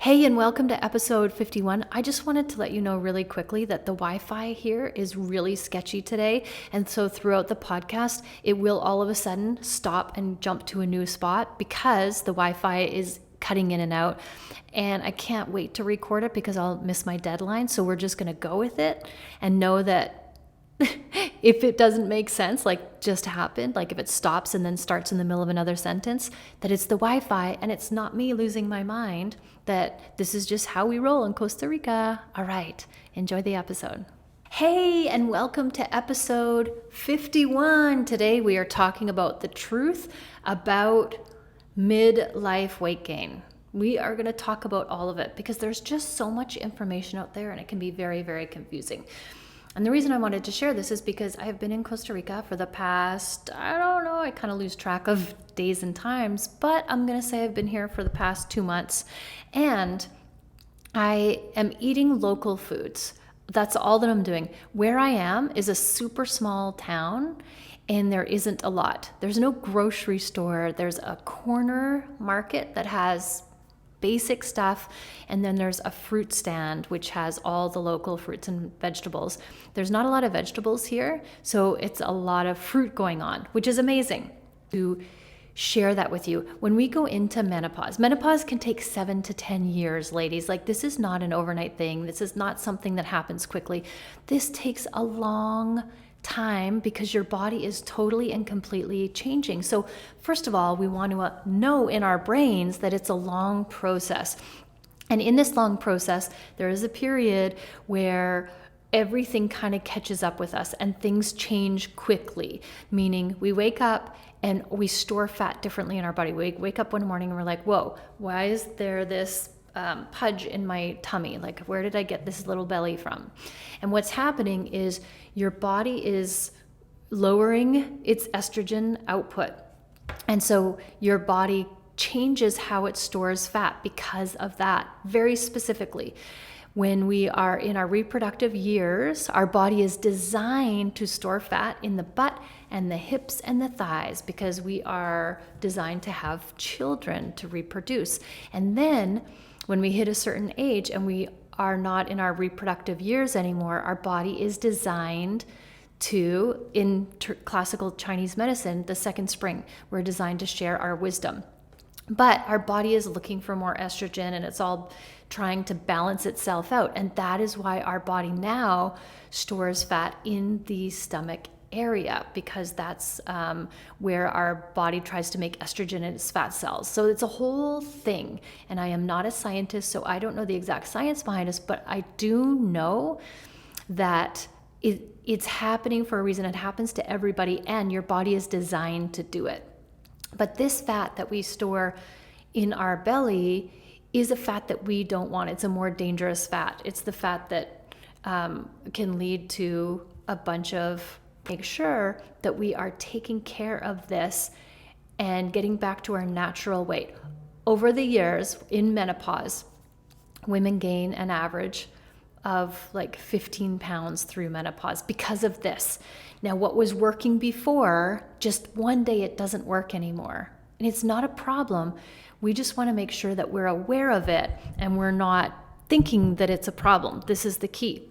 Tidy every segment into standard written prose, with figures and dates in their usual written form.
Hey, and welcome to episode 51. I just wanted to let you know really quickly that the Wi-Fi here is really sketchy today. And so throughout the podcast, it will all of a sudden stop and jump to a new spot because the Wi-Fi is cutting in and out. And I can't wait to record it because I'll miss my deadline. So we're just going to go with it and know that if it doesn't make sense, like just happened, like if it stops and then starts in the middle of another sentence, that it's the Wi-Fi and it's not me losing my mind, that this is just how we roll in Costa Rica. All right, enjoy the episode. Hey, and welcome to episode 51. Today we are talking about the truth about midlife weight gain. We are going to talk about all of it because there's just so much information out there and it can be very, very confusing. And the reason I wanted to share this is because I have been in Costa Rica for the past, I kind of lose track of days and times, but I'm going to say I've been here for the past 2 months and I am eating local foods. That's all that I'm doing. Where I am is a super small town and there isn't a lot. There's no grocery store. There's a corner market that has basic stuff, and then there's a fruit stand which has all the local fruits and vegetables. There's not a lot of vegetables here, so it's a lot of fruit going on, which is amazing to share that with you. When we go into menopause can take 7 to 10 years, ladies. Like, this is not an overnight thing. This is not something that happens quickly. This takes a long time because your body is totally and completely changing. So first of all, we want to know in our brains that it's a long process. And in this long process, there is a period where everything kind of catches up with us and things change quickly, meaning we wake up and we store fat differently in our body. We wake up one morning and we're like, whoa, why is there this pudge in my tummy? Like, where did I get this little belly from? And what's happening is your body is lowering its estrogen output. And so your body changes how it stores fat because of that. Very specifically, when we are in our reproductive years, our body is designed to store fat in the butt and the hips and the thighs because we are designed to have children, to reproduce. And then when we hit a certain age and we are not in our reproductive years anymore, our body is designed to, in classical Chinese medicine, the second spring, we're designed to share our wisdom. But our body is looking for more estrogen and it's all trying to balance itself out. And that is why our body now stores fat in the stomach area, because that's where our body tries to make estrogen in its fat cells. So it's a whole thing. And I am not a scientist, so I don't know the exact science behind this, but I do know that it's happening for a reason. It happens to everybody and your body is designed to do it. But this fat that we store in our belly is a fat that we don't want. It's a more dangerous fat. It's the fat that can lead to a bunch of. Make sure that we are taking care of this and getting back to our natural weight. Over the years, in menopause, women gain an average of like 15 pounds through menopause because of this. Now, what was working before, just one day it doesn't work anymore. And it's not a problem. We just want to make sure that we're aware of it and we're not thinking that it's a problem. This is the key.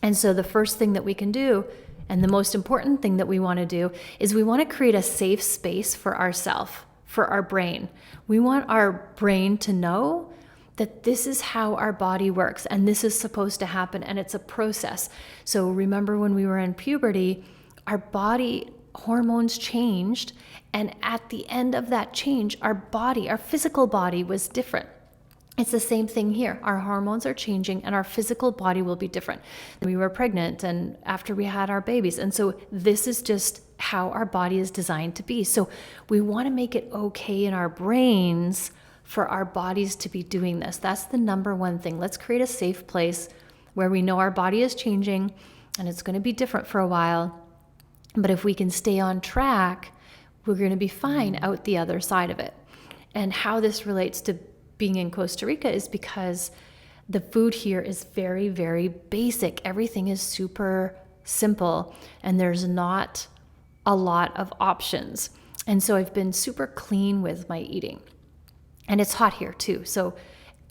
And so the first thing that we can do, and the most important thing that we want to do, is we want to create a safe space for ourselves, for our brain. We want our brain to know that this is how our body works and this is supposed to happen, and it's a process. So remember when we were in puberty, our body hormones changed, and at the end of that change, our physical body was different. It's the same thing here. Our hormones are changing and our physical body will be different. We were pregnant and after we had our babies. And so this is just how our body is designed to be. So we want to make it okay in our brains for our bodies to be doing this. That's the number one thing. Let's create a safe place where we know our body is changing and it's going to be different for a while. But if we can stay on track, we're going to be fine out the other side of it. And how this relates to being in Costa Rica is because the food here is very, very basic. Everything is super simple and there's not a lot of options. And so I've been super clean with my eating. And it's hot here too. So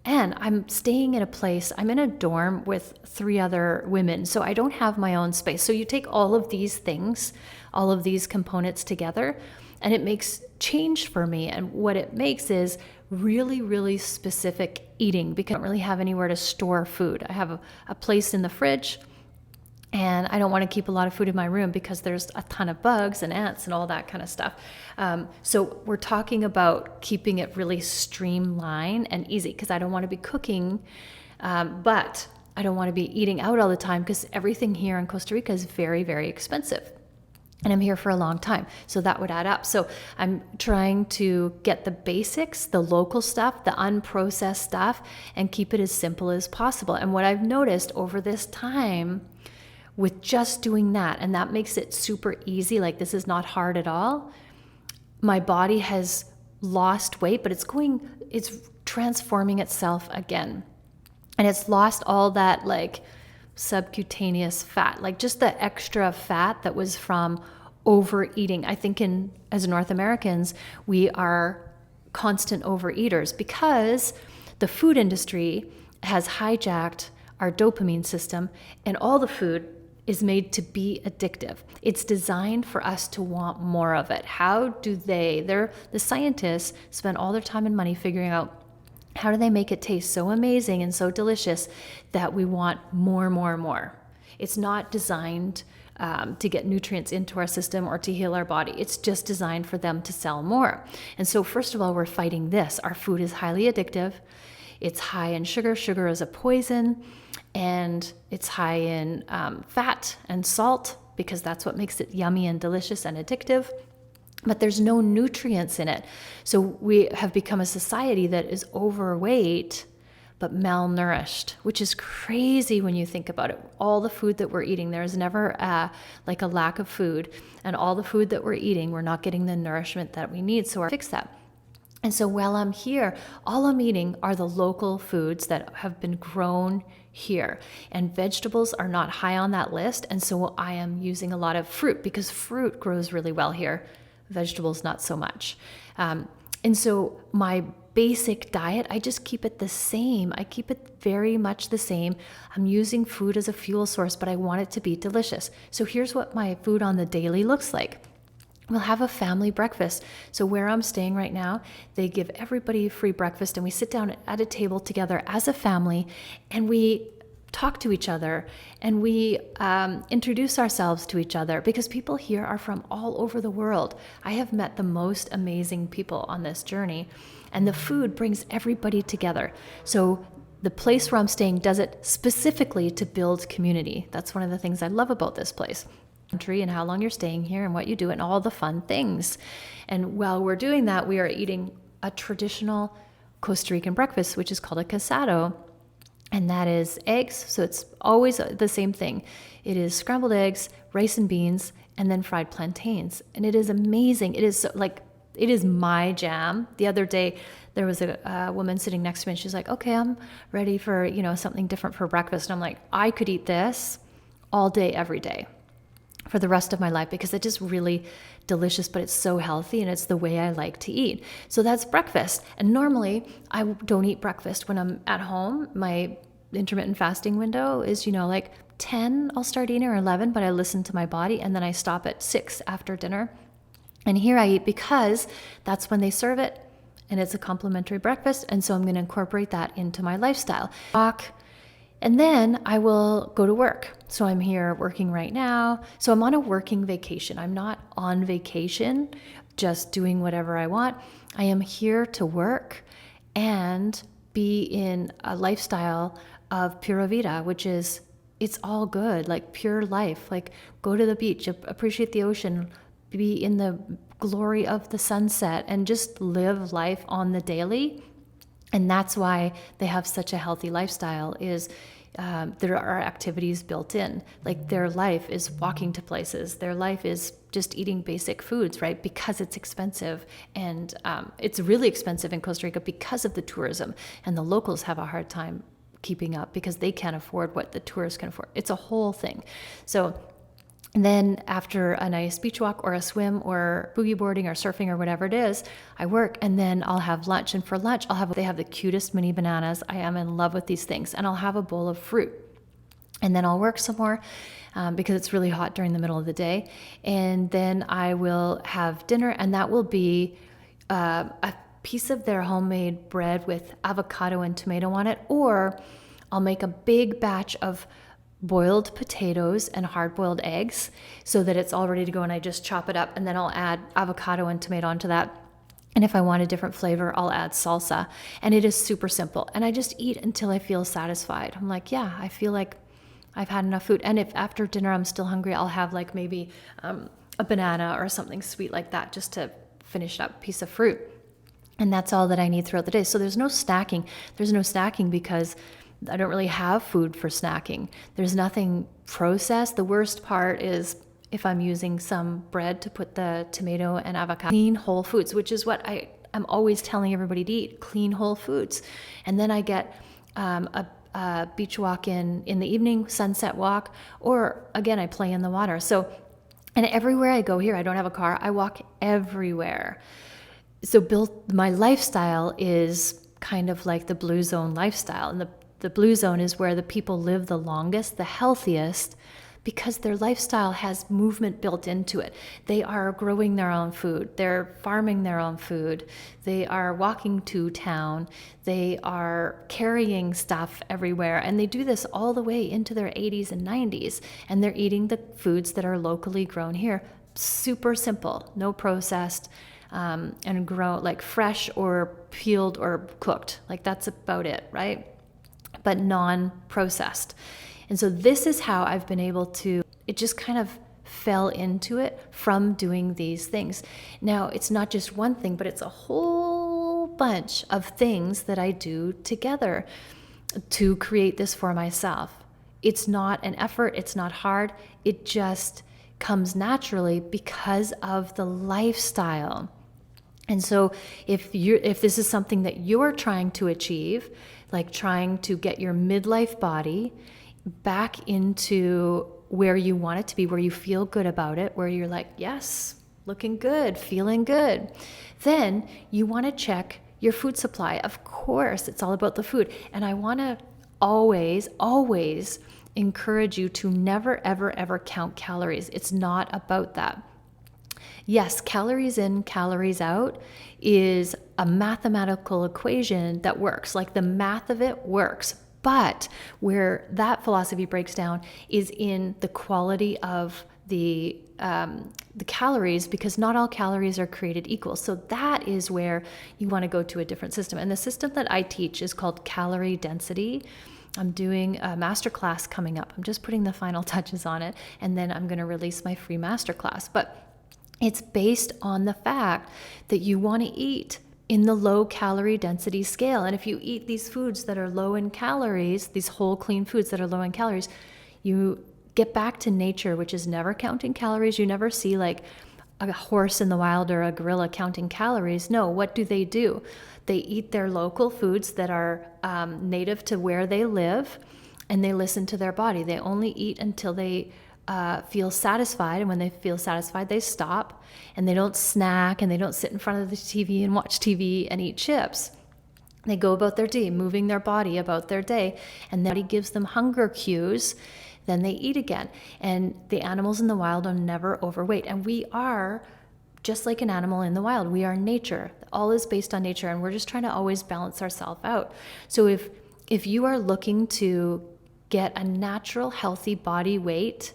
And I'm staying in a place, I'm in a dorm with 3 other women, so I don't have my own space. So you take all of these things, all of these components together, and it makes change for me. And what it makes is really, really specific eating, because I don't really have anywhere to store food. I have a place in the fridge, and I don't want to keep a lot of food in my room because there's a ton of bugs and ants and all that kind of stuff. So we're talking about keeping it really streamlined and easy, because I don't want to be cooking, but I don't want to be eating out all the time, because everything here in Costa Rica is very, very expensive. And I'm here for a long time, so that would add up. So I'm trying to get the basics, the local stuff, the unprocessed stuff, and keep it as simple as possible. And what I've noticed over this time with just doing that, and that makes it super easy, like this is not hard at all. My body has lost weight, but it's transforming itself again. And it's lost all that like subcutaneous fat, like just the extra fat that was from overeating. I think as North Americans, we are constant overeaters because the food industry has hijacked our dopamine system, and all the food is made to be addictive. It's designed for us to want more of it. How do the scientists spend all their time and money figuring out how do they make it taste so amazing and so delicious that we want more, more, more. It's not designed to get nutrients into our system or to heal our body. It's just designed for them to sell more. And so first of all, we're fighting this. Our food is highly addictive. It's high in sugar. Sugar is a poison. And it's high in fat and salt, because that's what makes it yummy and delicious and addictive. But there's no nutrients in it. So we have become a society that is overweight but malnourished, which is crazy when you think about it. All the food that we're eating, there's never like a lack of food. And all the food that we're eating, we're not getting the nourishment that we need. So fix that. And so while I'm here, all I'm eating are the local foods that have been grown here. And vegetables are not high on that list. And so I am using a lot of fruit, because fruit grows really well here. Vegetables, not so much. And so my basic diet, I just keep it the same. I keep it very much the same. I'm using food as a fuel source, but I want it to be delicious. So here's what my food on the daily looks like. We'll have a family breakfast. So where I'm staying right now, they give everybody free breakfast, and we sit down at a table together as a family, and we talk to each other, and we introduce ourselves to each other, because people here are from all over the world. I have met the most amazing people on this journey, and the food brings everybody together. So the place where I'm staying does it specifically to build community. That's one of the things I love about this place. Country and how long you're staying here and what you do and all the fun things. And while we're doing that, we are eating a traditional Costa Rican breakfast, which is called a casado. And that is eggs. So it's always the same thing. It is scrambled eggs, rice and beans, and then fried plantains. And it is amazing. It is it is my jam. The other day, there was a woman sitting next to me, and she's like, okay, I'm ready for, something different for breakfast. And I'm like, I could eat this all day, every day, for the rest of my life, because it's just really delicious, but it's so healthy, and it's the way I like to eat. So that's breakfast. And normally I don't eat breakfast when I'm at home. My intermittent fasting window is, like 10, I'll start eating, or 11, but I listen to my body, and then I stop at 6 after dinner. And here I eat because that's when they serve it, and it's a complimentary breakfast. And so I'm going to incorporate that into my lifestyle. And then I will go to work. So I'm here working right now. So I'm on a working vacation. I'm not on vacation, just doing whatever I want. I am here to work and be in a lifestyle of pura vida, which is, it's all good, like pure life. Like go to the beach, appreciate the ocean, be in the glory of the sunset, and just live life on the daily. And that's why they have such a healthy lifestyle, is there are activities built in. Like their life is walking to places. Their life is just eating basic foods, right? Because it's expensive. And it's really expensive in Costa Rica because of the tourism. And the locals have a hard time keeping up because they can't afford what the tourists can afford. It's a whole thing. So And then after a nice beach walk or a swim or boogie boarding or surfing or whatever it is, I work, and then I'll have lunch. And for lunch, they have the cutest mini bananas. I am in love with these things. And I'll have a bowl of fruit. And then I'll work some more because it's really hot during the middle of the day. And then I will have dinner, and that will be a piece of their homemade bread with avocado and tomato on it, or I'll make a big batch of boiled potatoes and hard-boiled eggs so that it's all ready to go, and I just chop it up, and then I'll add avocado and tomato onto that. And if I want a different flavor, I'll add salsa. And it is super simple. And I just eat until I feel satisfied. I'm like, yeah, I feel like I've had enough food. And if after dinner I'm still hungry, I'll have like maybe a banana or something sweet like that just to finish up a piece of fruit. And that's all that I need throughout the day. So there's no snacking. There's no snacking because I don't really have food for snacking. There's nothing processed. The worst part is if I'm using some bread to put the tomato and avocado. Clean whole foods, which is what I'm always telling everybody to eat, clean whole foods. And then I get a beach walk in the evening, sunset walk, or again, I play in the water. So, and everywhere I go here, I don't have a car, I walk everywhere. So my lifestyle is kind of like the blue zone lifestyle. And the blue zone is where the people live the longest, the healthiest, because their lifestyle has movement built into it. They are growing their own food. They're farming their own food. They are walking to town. They are carrying stuff everywhere. And they do this all the way into their 80s and 90s. And they're eating the foods that are locally grown here. Super simple, no processed, and grown like fresh or peeled or cooked. Like that's about it, right? But non-processed. And so this is how I've been able to, it just kind of fell into it from doing these things. Now, it's not just one thing, but it's a whole bunch of things that I do together to create this for myself. It's not an effort, it's not hard, it just comes naturally because of the lifestyle. And so if this is something that you're trying to achieve, like trying to get your midlife body back into where you want it to be, where you feel good about it, where you're like, yes, looking good, feeling good, then you want to check your food supply. Of course, it's all about the food. And I want to always encourage you to never, ever, ever count calories. It's not about that. Yes, calories in, calories out is a mathematical equation that works. Like the math of it works. But where that philosophy breaks down is in the quality of the calories, because not all calories are created equal. So that is where you want to go to a different system. And the system that I teach is called calorie density. I'm doing a masterclass coming up. I'm just putting the final touches on it, and then I'm going to release my free masterclass. But it's based on the fact that you want to eat in the low calorie density scale. And if you eat these foods that are low in calories, these whole clean foods that are low in calories, you get back to nature, which is never counting calories. You never see like a horse in the wild or a gorilla counting calories. No, what do? They eat their local foods that are native to where they live, and they listen to their body. They only eat until they feel satisfied, and when they feel satisfied, they stop, and they don't snack, and they don't sit in front of the TV and watch TV and eat chips. They go about their day, moving their body about their day, and the body gives them hunger cues, then they eat again. And the animals in the wild are never overweight, and we are just like an animal in the wild. We are nature. All is based on nature, and we're just trying to always balance ourselves out. So if you are looking to get a natural, healthy body weight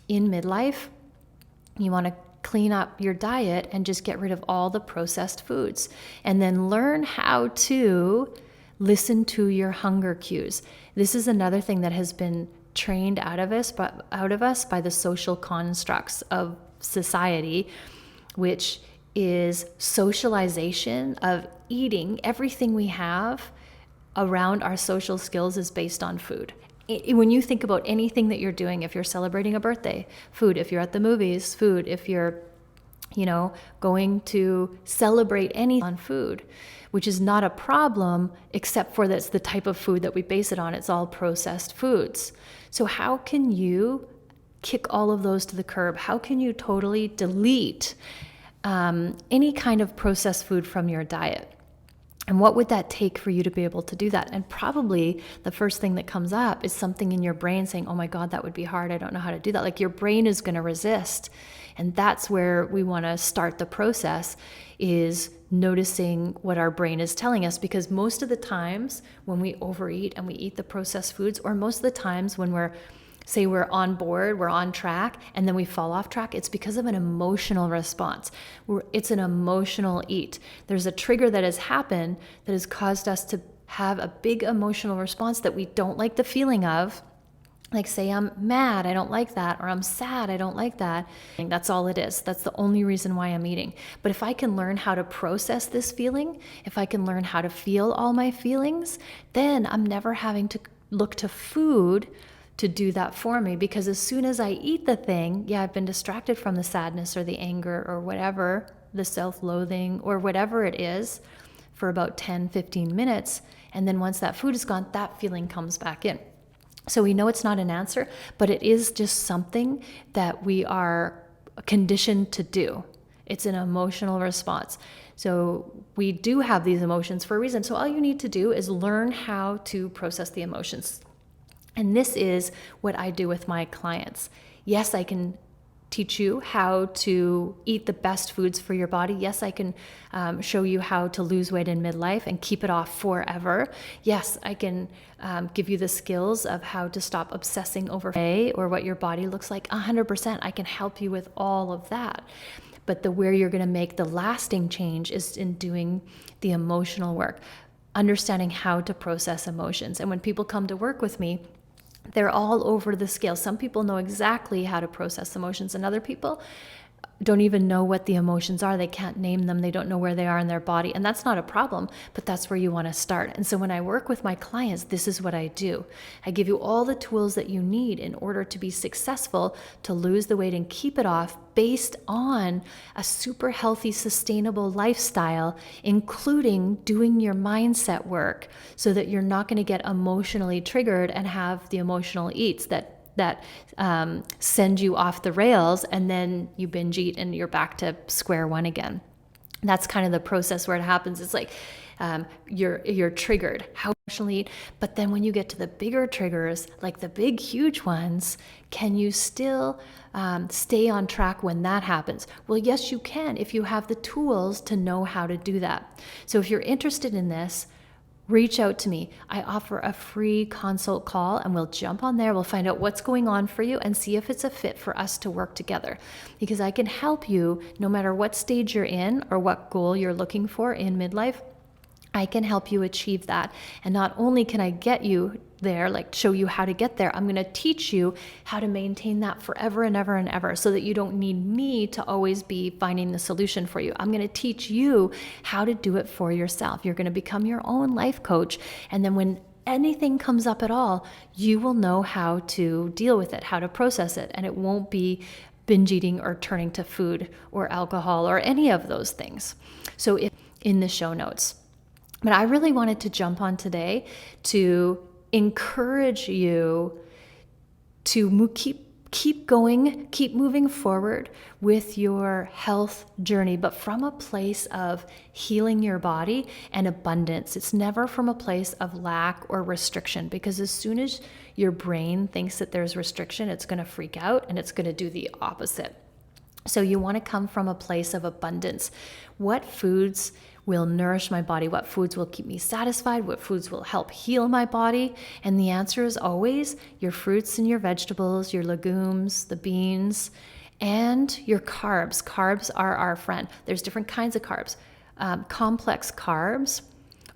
in midlife, you want to clean up your diet and just get rid of all the processed foods, and then learn how to listen to your hunger cues. This is another thing that has been trained out of us by the social constructs of society, which is socialization of eating. Everything we have around our social skills is based on food. When you think about anything that you're doing, if you're celebrating a birthday, food. If you're at the movies, food. If you're, going to celebrate anything on food, which is not a problem, except for that's the type of food that we base it on. It's all processed foods. So how can you kick all of those to the curb? How can you totally delete any kind of processed food from your diet? And what would that take for you to be able to do that? And probably the first thing that comes up is something in your brain saying, oh my God, that would be hard. I don't know how to do that. Like your brain is going to resist. And that's where we want to start the process, is noticing what our brain is telling us. Because most of the times when we overeat and we eat the processed foods, or most of the times when we're on board, we're on track, and then we fall off track, it's because of an emotional response. It's an emotional eat. There's a trigger that has happened that has caused us to have a big emotional response that we don't like the feeling of. Like say I'm mad, I don't like that, or I'm sad, I don't like that. And that's all it is. That's the only reason why I'm eating. But if I can learn how to process this feeling, if I can learn how to feel all my feelings, then I'm never having to look to food to do that for me. Because as soon as I eat the thing, I've been distracted from the sadness or the anger or whatever, the self-loathing or whatever it is, for about 10, 15 minutes. And then once that food is gone, that feeling comes back in. So we know it's not an answer, but it is just something that we are conditioned to do. It's an emotional response. So we do have these emotions for a reason. So all you need to do is learn how to process the emotions. And this is what I do with my clients. Yes, I can teach you how to eat the best foods for your body. Yes, I can show you how to lose weight in midlife and keep it off forever. Yes, I can give you the skills of how to stop obsessing over weight or what your body looks like. 100%, I can help you with all of that. But where you're going to make the lasting change is in doing the emotional work, understanding how to process emotions. And when people come to work with me, they're all over the scale. Some people know exactly how to process emotions, and other people don't even know what the emotions are. They can't name them. They don't know where they are in their body. And that's not a problem, but that's where you want to start. And so when I work with my clients, this is what I do. I give you all the tools that you need in order to be successful, to lose the weight and keep it off based on a super healthy, sustainable lifestyle, including doing your mindset work so that you're not going to get emotionally triggered and have the emotional eats that send you off the rails, and then you binge eat and you're back to square one again. That's kind of the process where it happens. It's like you're triggered, how emotionally eat, but then when you get to the bigger triggers, like the big, huge ones, can you still stay on track when that happens? Well, yes, you can if you have the tools to know how to do that. So if you're interested in this, reach out to me. I offer a free consult call, and we'll jump on there. We'll find out what's going on for you and see if it's a fit for us to work together. Because I can help you no matter what stage you're in or what goal you're looking for in midlife. I can help you achieve that. And not only can I get you there, like show you how to get there, I'm going to teach you how to maintain that forever and ever and ever, so that you don't need me to always be finding the solution for you. I'm going to teach you how to do it for yourself. You're going to become your own life coach. And then when anything comes up at all, you will know how to deal with it, how to process it. And it won't be binge eating or turning to food or alcohol or any of those things. So if in the show notes. But I really wanted to jump on today to encourage you to keep going, keep moving forward with your health journey, but from a place of healing your body and abundance. It's never from a place of lack or restriction, because as soon as your brain thinks that there's restriction, it's going to freak out and it's going to do the opposite. So you want to come from a place of abundance. What foods will nourish my body? What foods will keep me satisfied? What foods will help heal my body? And the answer is always your fruits and your vegetables, your legumes, the beans, and your carbs. Carbs are our friend. There's different kinds of carbs. Complex carbs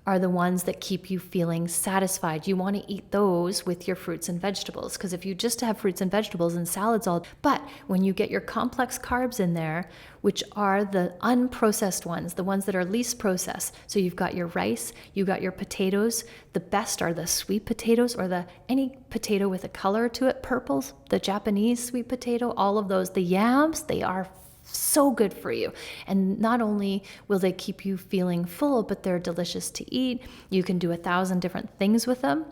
are the ones that keep you feeling satisfied. You want to eat those with your fruits and vegetables, because if you just have fruits and vegetables and salads but when you get your complex carbs in there, which are the unprocessed ones, the ones that are least processed. So you've got your rice, you got your potatoes. The best are the sweet potatoes, or any potato with a color to it, purples, the Japanese sweet potato, all of those. The yams, they are so good for you. And not only will they keep you feeling full, but they're delicious to eat. You can do 1,000 different things with them.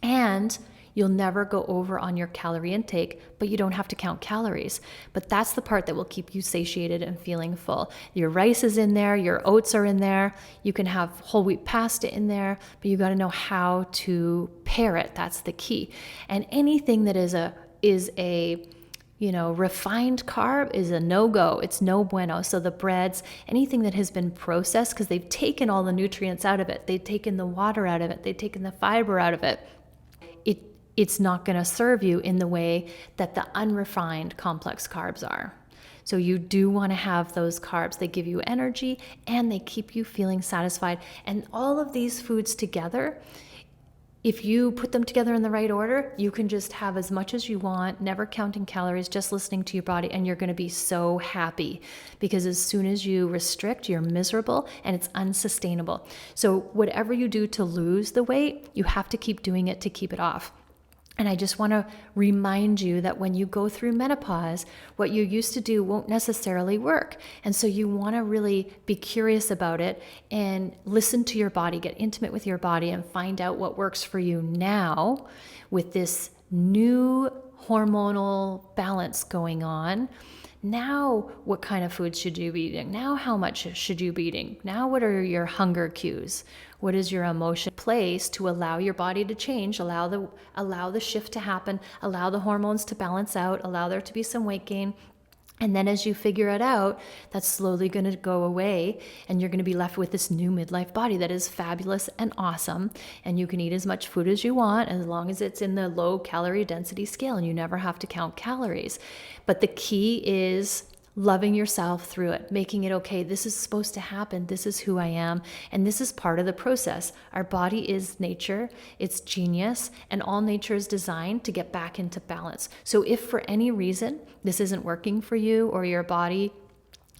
And You'll never go over on your calorie intake, but you don't have to count calories. But that's the part that will keep you satiated and feeling full. Your rice is in there, your oats are in there, you can have whole wheat pasta in there, but you got to know how to pair it. That's the key. And anything that is a refined carb is a no-go. It's no bueno. So the breads, anything that has been processed, because they've taken all the nutrients out of it, they've taken the water out of it, they've taken the fiber out of it, it's not going to serve you in the way that the unrefined complex carbs are. So you do want to have those carbs. They give you energy and they keep you feeling satisfied. And all of these foods together, if you put them together in the right order, you can just have as much as you want, never counting calories, just listening to your body, and you're going to be so happy, because as soon as you restrict, you're miserable and it's unsustainable. So whatever you do to lose the weight, you have to keep doing it to keep it off. And I just want to remind you that when you go through menopause, what you used to do won't necessarily work. And so you want to really be curious about it and listen to your body, get intimate with your body, and find out what works for you now with this new hormonal balance going on. Now, what kind of food should you be eating? Now, how much should you be eating? Now, what are your hunger cues? What is your emotion place to allow your body to change, allow the shift to happen, allow the hormones to balance out, allow there to be some weight gain? And then as you figure it out, that's slowly going to go away, and you're going to be left with this new midlife body that is fabulous and awesome. And you can eat as much food as you want, as long as it's in the low calorie density scale and you never have to count calories. But the key is loving yourself through it, making it okay. This is supposed to happen. This is who I am. And this is part of the process. Our body is nature. It's genius. And all nature is designed to get back into balance. So if for any reason this isn't working for you, or your body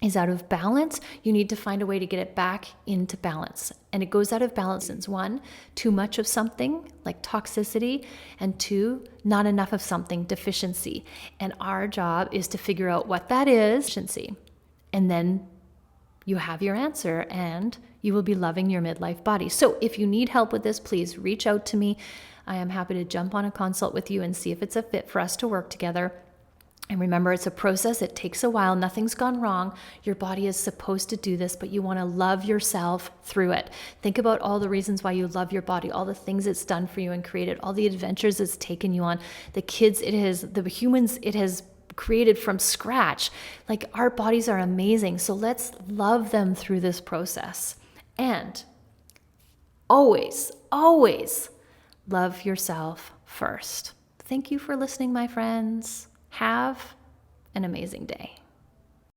is out of balance, you need to find a way to get it back into balance. And it goes out of balance in 1, too much of something like toxicity, and 2, not enough of something, deficiency. And our job is to figure out what that is, deficiency. And then you have your answer and you will be loving your midlife body. So if you need help with this, please reach out to me. I am happy to jump on a consult with you and see if it's a fit for us to work together. And remember, it's a process. It takes a while. Nothing's gone wrong. Your body is supposed to do this, but you want to love yourself through it. Think about all the reasons why you love your body, all the things it's done for you and created, all the adventures it's taken you on, the humans it has created from scratch. Like, our bodies are amazing. So let's love them through this process. And always, always love yourself first. Thank you for listening, my friends. Have an amazing day.